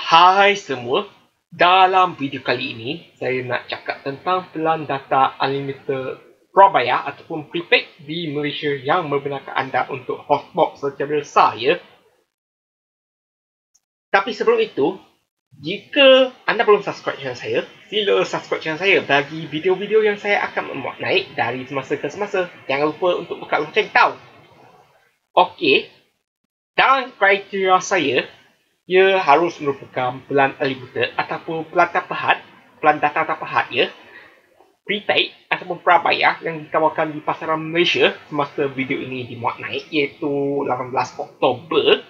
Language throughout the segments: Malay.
Hai semua, dalam video kali ini saya nak cakap tentang pelan data unlimited prabayar ataupun prepaid di Malaysia yang membenarkan anda untuk hotspot secara sah ya. Tapi sebelum itu, jika anda belum subscribe channel saya, sila subscribe channel saya bagi video-video yang saya akan memuat naik dari semasa ke semasa. Jangan lupa untuk buka lonceng tau. Okey, dalam kriteria saya, ia harus merupakan pelan unlimited ataupun pelan terpahat, pelan data terpahat ya, prepaid ataupun prabayar yang ditawarkan di pasaran Malaysia semasa video ini dimuat naik iaitu 18 Oktober.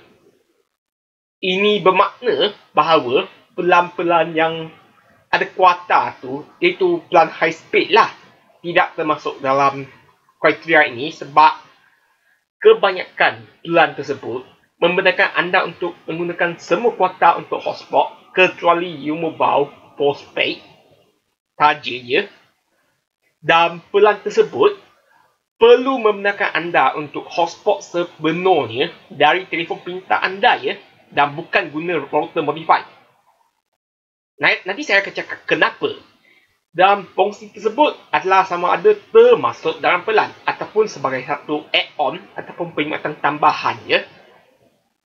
Ini bermakna bahawa pelan-pelan yang ada kuota tu iaitu pelan high speed lah tidak termasuk dalam kriteria ini sebab kebanyakan pelan tersebut membenarkan anda untuk menggunakan semua kuota untuk hotspot kecuali U-Mobile postpaid saja ya. Dan pelan tersebut perlu membenarkan anda untuk hotspot sebenarnya dari telefon pintar anda ya, dan bukan guna router modify. Nanti saya akan cakap kenapa. Dan fungsi tersebut adalah sama ada termasuk dalam pelan ataupun sebagai satu add-on ataupun perkhidmatan tambahan ya.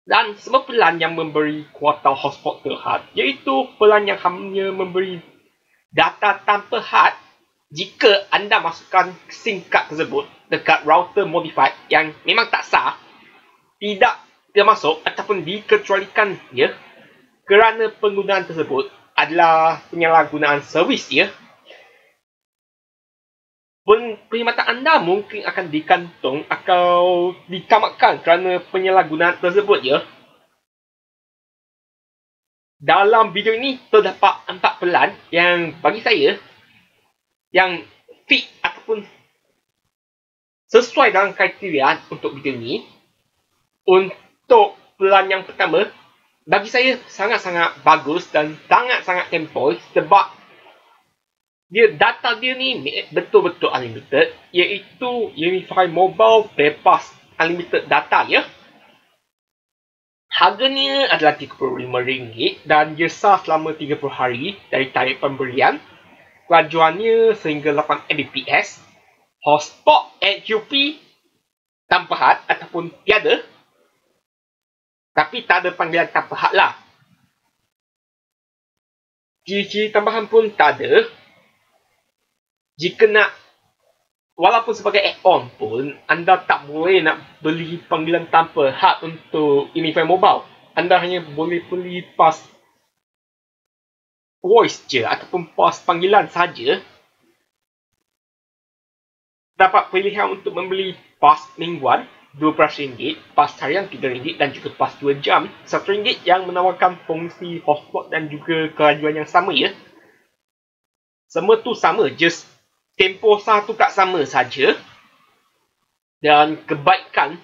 Dan semua pelan yang memberi kuota hotspot terhad iaitu pelan yang hanya memberi data tanpa had jika anda masukkan SIM card tersebut dekat router modified yang memang tak sah, tidak termasuk ataupun dikecualikan ya, kerana penggunaan tersebut adalah penyalahgunaan servis ya. Perkhidmatan anda mungkin akan dikantung atau ditamatkan kerana penyalahgunaan tersebut ya. Dalam video ini terdapat 4 pelan yang bagi saya yang fit ataupun sesuai dalam kriteria untuk video ini. Untuk pelan yang pertama, bagi saya sangat-sangat bagus dan sangat-sangat tempoi sebab data dia ni betul-betul unlimited iaitu Unify Mobile bebas unlimited data ya. Harganya adalah RM35 dan dia sah selama 30 hari dari tarikh pemberian. Kelajuannya sehingga 8 Mbps. Hotspot HUP tanpa had ataupun tiada. Tapi tak ada panggilan tanpa had lah. Ciri-ciri tambahan pun tak ada. Jika nak, walaupun sebagai add-on pun, anda tak boleh nak beli panggilan tanpa had untuk Unify Mobile. Anda hanya boleh beli pas voice je ataupun pas panggilan saja. Dapat pilihan untuk membeli pas mingguan RM12, pas harian RM3 dan juga pas 2 jam RM1 yang menawarkan fungsi hotspot dan juga kelajuan yang sama ya. Semua tu sama, just tempoh satu tak sama saja. Dan kebaikan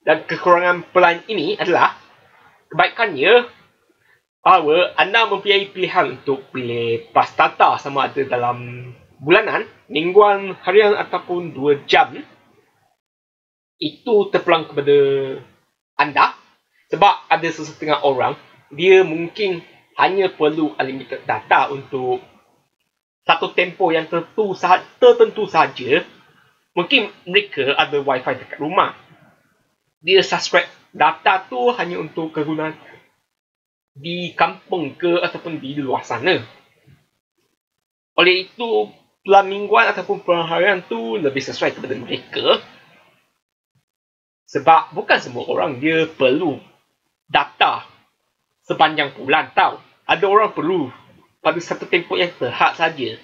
dan kekurangan pelan ini adalah, kebaikannya bahawa anda mempunyai pilihan untuk pilih pas data sama ada dalam bulanan, mingguan, harian ataupun 2 jam. Itu terpulang kepada anda. Sebab ada sesetengah orang, dia mungkin hanya perlu unlimited data untuk satu tempoh yang tertentu saja. Mungkin mereka ada wifi dekat rumah. Dia subscribe data tu hanya untuk kegunaan di kampung ke ataupun di luar sana. Oleh itu, pelan mingguan ataupun pelan harian tu lebih sesuai kepada mereka. Sebab bukan semua orang dia perlu data sepanjang bulan tau. Ada orang perlu pada satu tempoh yang terhad saja.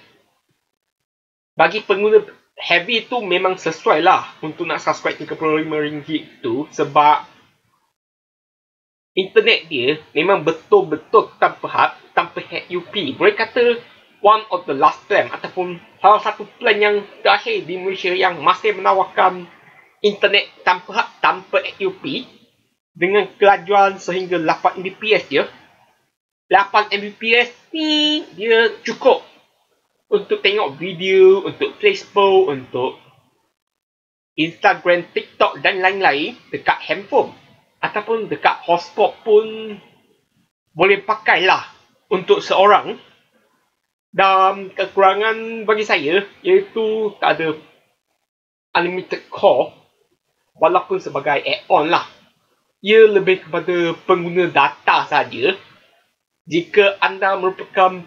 Bagi pengguna heavy tu memang sesuai lah untuk nak subscribe RM35 tu sebab internet dia memang betul-betul tanpa had, tanpa HUP. Boleh kata one of the last plan ataupun salah satu plan yang terakhir di Malaysia yang masih menawarkan internet tanpa had, tanpa HUP dengan kelajuan sehingga 8 Mbps je. 8 Mbps ni dia cukup untuk tengok video, untuk Facebook, untuk Instagram, TikTok dan lain-lain dekat handphone ataupun dekat hotspot pun boleh pakailah untuk seorang. Dan kekurangan bagi saya iaitu tak ada unlimited call walaupun sebagai add-on lah. Ia lebih kepada pengguna data saja. Jika anda merupakan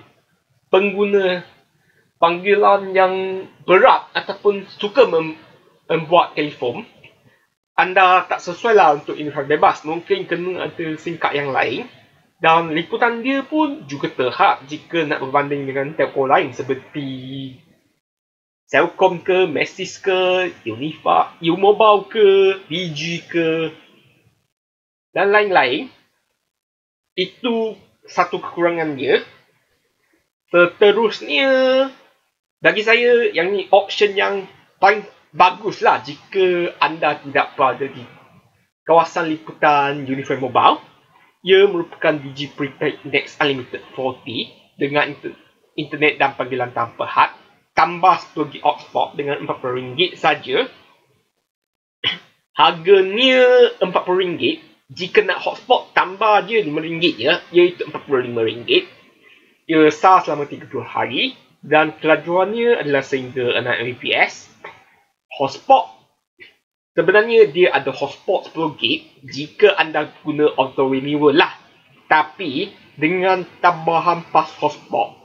pengguna panggilan yang berat ataupun suka membuat telefon, anda tak sesuai lah untuk infrared bebas. Mungkin kena ada SIM card yang lain. Dan liputan dia pun juga terhad jika nak berbanding dengan telco lain seperti Celcom ke, Maxis ke, Unifa, U-Mobile ke, Digi ke, dan lain-lain. Itu satu kekurangan dia. Seterusnya, bagi saya yang ni option yang paling bagus lah jika anda tidak berada di kawasan liputan Unified Mobile. Ia merupakan Digi Prepaid Next Unlimited 40 dengan internet dan panggilan tanpa had, tambah 10GB hotspot dengan RM40 saja. Harganya RM40. Jika nak hotspot, tambah je RM5 je, iaitu RM45. Ia sah selama 30 hari dan kelajuannya adalah sehingga 6 Mbps. Hotspot, sebenarnya dia ada hotspot 10GB jika anda guna auto renewal lah. Tapi dengan tambahan pas hotspot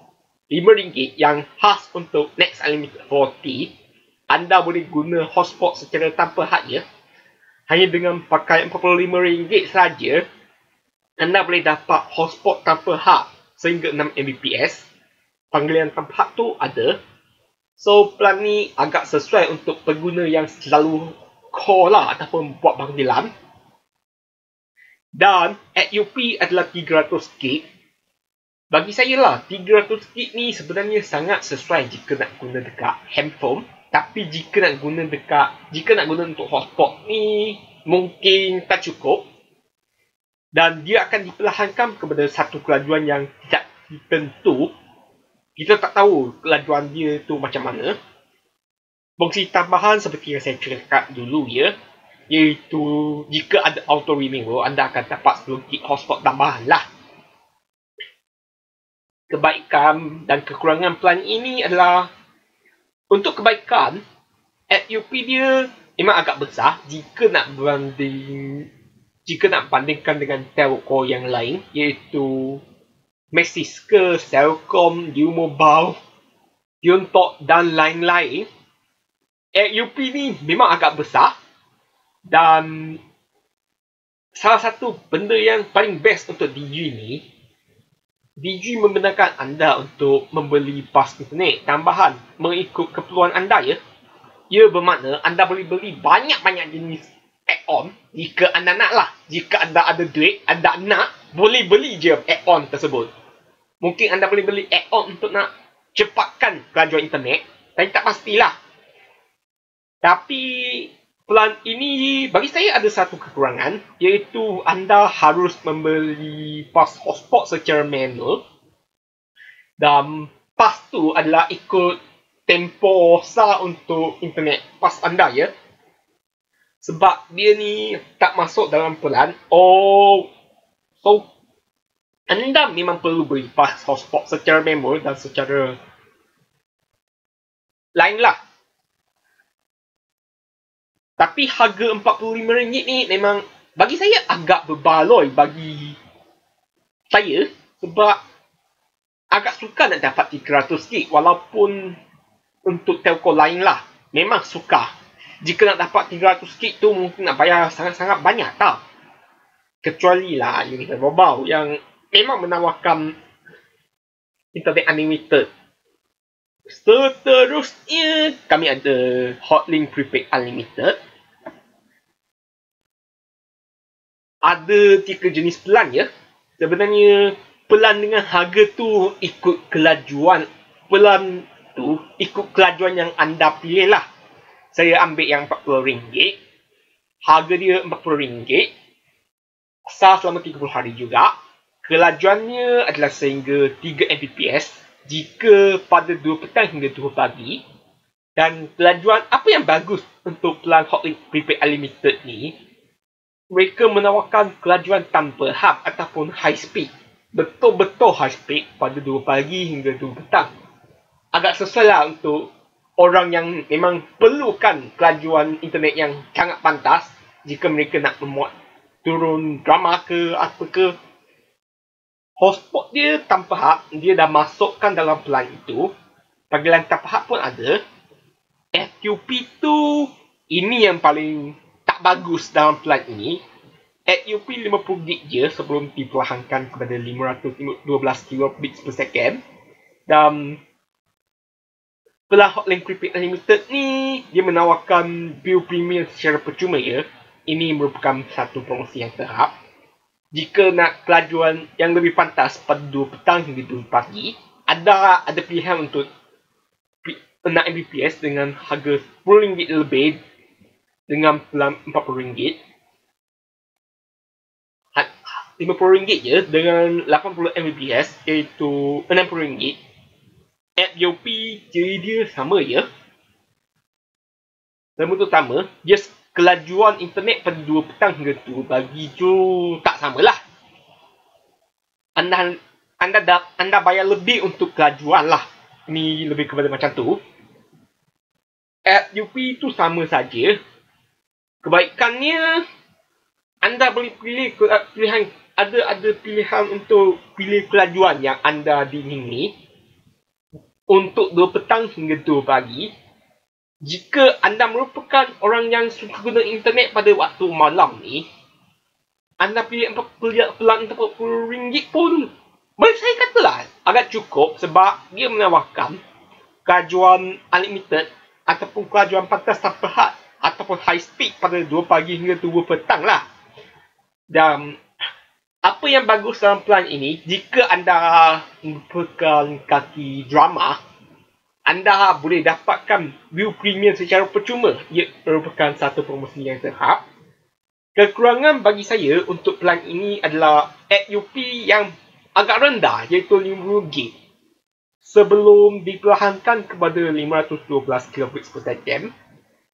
RM5 yang khas untuk Next Unlimited 40, anda boleh guna hotspot secara tanpa had ya. Hanya dengan pakai RM45 saja, anda boleh dapat hotspot tanpa had sehingga 6 Mbps. Panggilan tanpa had tu ada. So plan ni agak sesuai untuk pengguna yang selalu call lah ataupun buat panggilan. Dan AUP adalah 300GB. Bagi saya lah, 300GB ni sebenarnya sangat sesuai jika nak guna dekat handphone. Tapi jika nak guna untuk hotspot ni mungkin tak cukup. Dan dia akan diperlahankan kepada satu kelajuan yang tidak tentu. Kita tak tahu kelajuan dia tu macam mana. Fungsi tambahan seperti yang saya cakap dulu ya, iaitu jika ada auto renewal, anda akan dapat 10GB hotspot tambahan lah. Kebaikan dan kekurangan plan ini adalah, untuk kebaikan, AUP dia memang agak besar jika nak bandingkan dengan telco yang lain, iaitu Maxis ke, Celcom, U-Mobile, Yontok dan lain-lain. AUP ni memang agak besar. Dan salah satu benda yang paling best untuk Digi ni, Digi membenarkan anda untuk membeli pas internet tambahan mengikut keperluan anda ya. Ia bermakna anda boleh beli banyak-banyak jenis add-on jika anda nak lah. Jika anda ada duit, anda nak, boleh beli je add-on tersebut. Mungkin anda boleh beli add-on untuk nak cepatkan kelajuan internet, tapi tak pastilah. Tapi plan ini bagi saya ada satu kekurangan, iaitu anda harus membeli pas hotspot secara manual. Dan pas tu adalah ikut tempoh sah untuk internet pas anda ya. Sebab dia ni tak masuk dalam plan. So anda memang perlu beli pas hotspot secara manual dan secara lain lah. Tapi harga RM45 ni memang bagi saya agak berbaloi bagi saya. Sebab agak sukar nak dapat 300GB walaupun untuk telco lain lah. Memang sukar. Jika nak dapat 300GB tu mungkin nak bayar sangat-sangat banyak tau. Kecuali lah Unified Mobile yang memang menawarkan internet unlimited. Seterusnya kami ada Hotlink Prepaid Unlimited. Ada 3 jenis plan ya. Sebenarnya plan dengan harga tu ikut kelajuan. Plan tu ikut kelajuan yang anda pilih lah. Saya ambil yang RM40. Harga dia RM40. Sah selama 30 hari juga. Kelajuannya adalah sehingga 3 Mbps jika pada 2 petang hingga 2 pagi. Dan kelajuan apa yang bagus untuk plan Hotlink Prepaid Unlimited ni, mereka menawarkan kelajuan tanpa hub ataupun high speed. betul-betul high speed pada 2 pagi hingga 2 petang. Agak sesuai lah untuk orang yang memang perlukan kelajuan internet yang sangat pantas jika mereka nak memuat turun drama ke apa ke. Hotspot dia tanpa hak, dia dah masukkan dalam pelan itu. Panggilan tanpa hak pun ada. FUP tu, ini yang paling tak bagus dalam pelan ini. FUP 50 gig je sebelum diperlahankan kepada 512 kilobits per second. Dan pelan Hotlink Prepaid Unlimited ni, dia menawarkan view premium secara percuma ya. Ini merupakan satu promosi yang terhad. Jika nak kelajuan yang lebih pantas pada 2 petang hingga 2 pagi, ada pilihan untuk 6 Mbps dengan harga RM10 lebih dengan pelan RM40. RM50 je dengan 80 Mbps iaitu RM60. FUP jadi dia sama je. Yang utama, dia kelajuan internet pada 2 petang hingga 2 pagi tu tak samalah. Anda bayar lebih untuk kelajuan lah. Ini lebih kepada macam tu. FUP tu sama saja. Kebaikannya, anda boleh pilih pilihan, ada pilihan untuk pilih kelajuan yang anda diingini untuk 2 petang hingga 2 pagi. Jika anda merupakan orang yang suka guna internet pada waktu malam ni, anda pilih pelan RM40 pun, boleh saya katalah agak cukup sebab dia menawarkan kelajuan unlimited ataupun kelajuan pantas tanpa had ataupun high speed pada 2 pagi hingga 2 petang lah. Dan apa yang bagus dalam pelan ini, jika anda merupakan kaki drama, anda boleh dapatkan view premium secara percuma. Ia merupakan satu promosi yang terhad. Kekurangan bagi saya untuk pelan ini adalah FUP yang agak rendah iaitu 50 gig. Sebelum diperlahankan kepada 512 kilobits per second,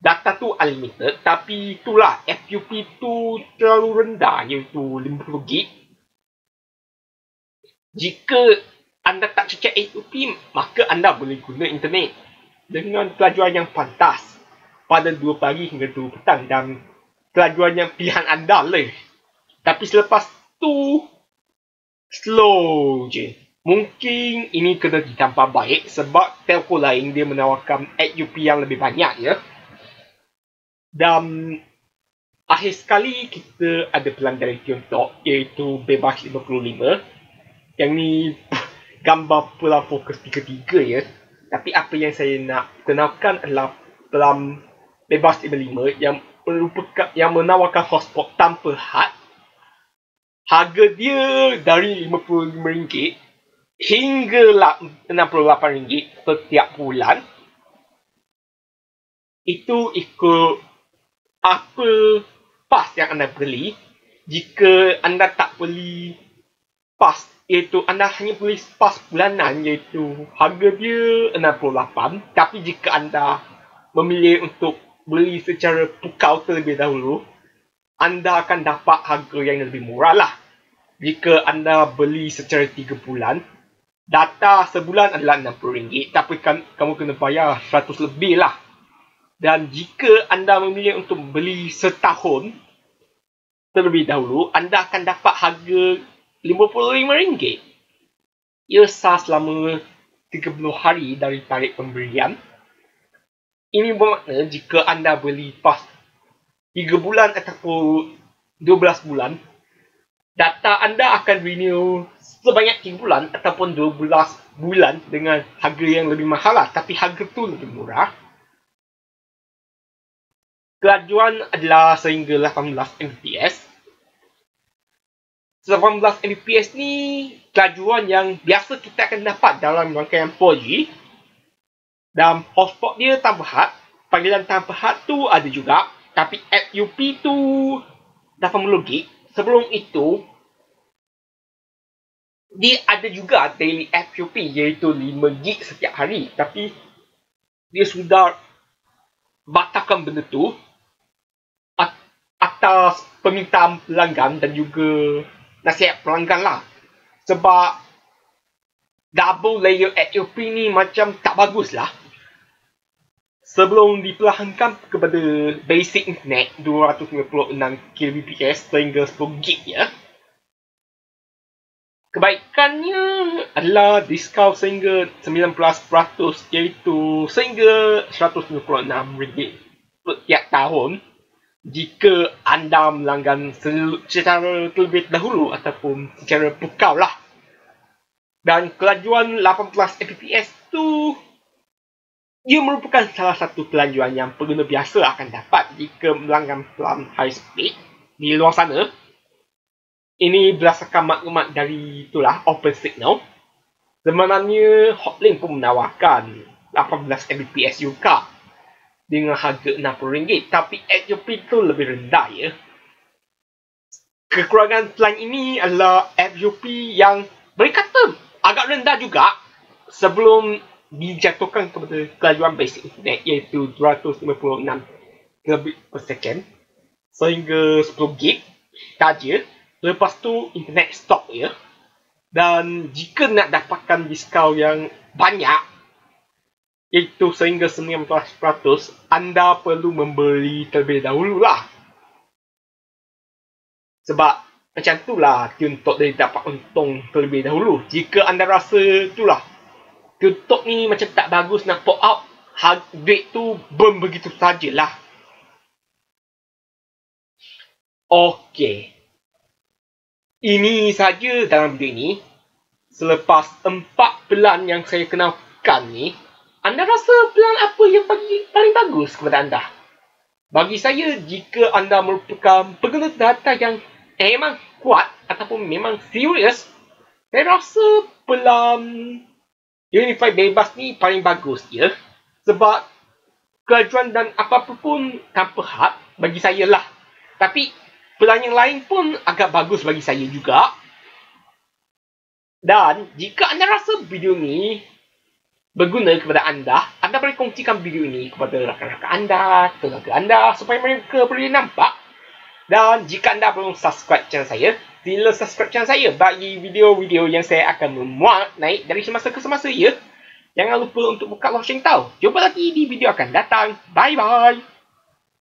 data tu unlimited, tapi itulah FUP tu terlalu rendah iaitu 50 gig. Jika anda tak cecek FUP, maka anda boleh guna internet dengan kelajuan yang pantas pada 2 pagi hingga 2 petang dan kelajuan yang pilihan anda lah. Tapi selepas tu, slow je. Mungkin ini kena ditambah baik sebab telco lain dia menawarkan FUP yang lebih banyak ya. Dan akhir sekali kita ada pelan dari Tiongkok iaitu bebas 55. Yang ni gambar pelan fokus 33 ya. Tapi apa yang saya nak kenalkan adalah pelan bebas 55 yang menawarkan hotspot tanpa had. Harga dia dari RM55 hingga RM68 setiap bulan. Itu ikut apa pas yang anda beli. Jika anda tak beli pas, iaitu anda hanya beli pas bulanan, iaitu harga dia RM68. Tapi jika anda memilih untuk beli secara pukau terlebih dahulu, anda akan dapat harga yang lebih murah lah. Jika anda beli secara 3 bulan, data sebulan adalah RM60, tapi kamu kena bayar 100 lebih lah. Dan jika anda memilih untuk beli setahun terlebih dahulu, anda akan dapat harga RM55. Ia sah selama 30 hari dari tarikh pemberian. Ini bermakna jika anda beli pas 3 bulan ataupun 12 bulan, data anda akan renew sebanyak 3 bulan ataupun 12 bulan dengan harga yang lebih mahal lah. Tapi harga tu lebih murah. Kelajuan adalah sehingga 18 Mbps. 18 Mbps ni kelajuan yang biasa kita akan dapat dalam rangkaian 4G. Dan hotspot dia tanpa had. Panggilan tanpa had tu ada juga. Tapi FUP tu 80 gig. Sebelum itu, dia ada juga daily FUP iaitu 5 gig setiap hari. Tapi dia sudah batalkan benda tu atas permintaan pelanggan dan juga nasihat pelanggan lah. Sebab double layer HOP ni macam tak bagus lah. Sebelum diperlahankan kepada basic internet 256 kbps sehingga 10 gig ya. Kebaikannya adalah diskaun sehingga 19% iaitu sehingga RM156 setiap tahun jika anda melanggan secara terlebih dahulu ataupun secara pukau lah. Dan kelajuan 18 Mbps tu ia merupakan salah satu kelajuan yang pengguna biasa akan dapat jika melanggan pelan high speed di luar sana. Ini berdasarkan maklumat dari itulah OpenSignal. Sebenarnya Hotlink pun menawarkan 18 Mbps juga dengan harga RM60, tapi HOP itu lebih rendah ya. Kekurangan plan ini adalah FOP yang boleh kata agak rendah juga sebelum dijatuhkan kepada kelajuan basic internet iaitu 256 kilobit per second sehingga 10 gig saja. Lepas tu internet stop ya. Dan jika nak dapatkan diskaun yang banyak iaitu sehingga 19%, anda perlu membeli terlebih dahulu lah. Sebab macam itulah untuk dia dapat untung terlebih dahulu. Jika anda rasa itulah TikTok ni macam tak bagus nak pop out, duit tu burn begitu sajalah. Okey. Ini saja dalam video ini. Selepas 4 pelan yang saya kenalkan ni, anda rasa pelan apa yang paling bagus kepada anda? Bagi saya, jika anda merupakan pengguna data yang memang kuat ataupun memang serius, saya rasa pelan Unify bebas ni paling bagus ya. Sebab kelajuan dan apa-apa pun tanpa had bagi saya lah. Tapi pelan yang lain pun agak bagus bagi saya juga. Dan jika anda rasa video ni berguna kepada anda boleh kongsikan video ini kepada rakan-rakan anda, keluarga anda supaya mereka boleh nampak. Dan jika anda belum subscribe channel saya, sila subscribe channel saya bagi video-video yang saya akan memuat naik dari semasa ke semasa ya. Jangan lupa untuk buka lonceng tahu. Jumpa lagi di video akan datang. Bye-bye.